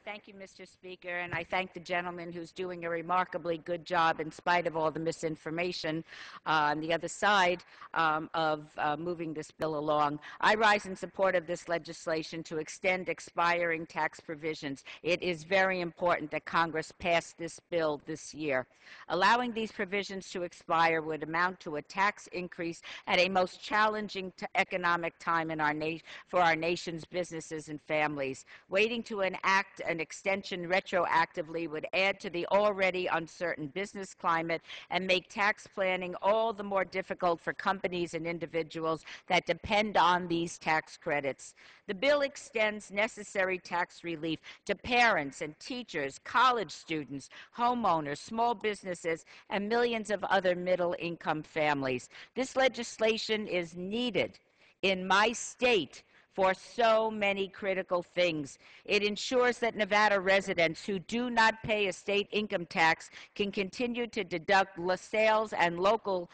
Thank you, Mr. Speaker, and I thank the gentleman who's doing a remarkably good job in spite of all the misinformation on the other side of moving this bill along. I rise in support of this legislation to extend expiring tax provisions. It is very important that Congress pass this bill this year. Allowing these provisions to expire would amount to a tax increase at a most challenging economic time in for our nation's businesses and families. Waiting to enact an extension retroactively would add to the already uncertain business climate and make tax planning all the more difficult for companies and individuals that depend on these tax credits. The bill extends necessary tax relief to parents and teachers, college students, homeowners, small businesses, and millions of other middle-income families. This legislation is needed in my state for so many critical things. It ensures that Nevada residents who do not pay a state income tax can continue to deduct sales and local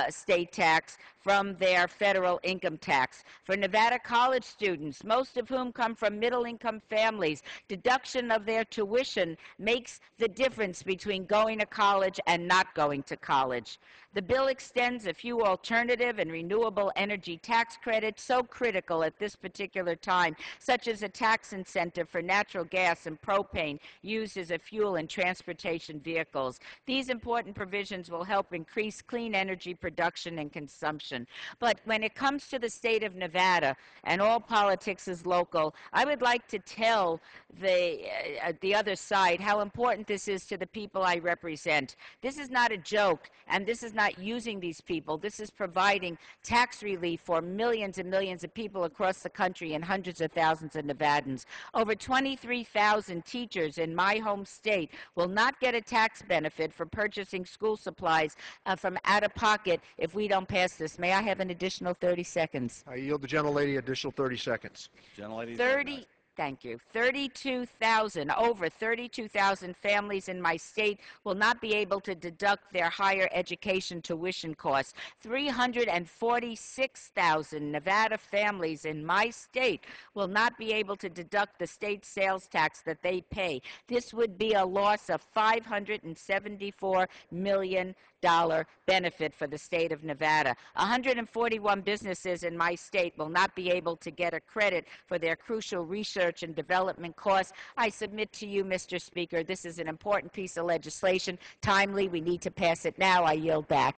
state tax from their federal income tax. For Nevada college students, most of whom come from middle-income families, deduction of their tuition makes the difference between going to college and not going to college. The bill extends a few alternative and renewable energy tax credits so critical at this particular time, such as a tax incentive for natural gas and propane used as a fuel in transportation vehicles. These important provisions will help increase clean energy production and consumption. But when it comes to the state of Nevada, and all politics is local, I would like to tell the other side how important this is to the people I represent. This is not a joke, and this is not using these people. This is providing tax relief for millions and millions of people across the country and hundreds of thousands of Nevadans. Over 23,000 teachers in my home state will not get a tax benefit for purchasing school supplies from out of pocket if we don't pass this. May I have an additional 30 seconds? I yield the gentlelady additional 30 seconds. Gentlelady. 30. Thank you. 32,000, over 32,000 families in my state will not be able to deduct their higher education tuition costs. 346,000 Nevada families in my state will not be able to deduct the state sales tax that they pay. This would be a loss of $574 million benefit for the state of Nevada. 141 businesses in my state will not be able to get a credit for their crucial research and development costs. I submit to you, Mr. Speaker, this is an important piece of legislation, timely. We need to pass it now. I yield back.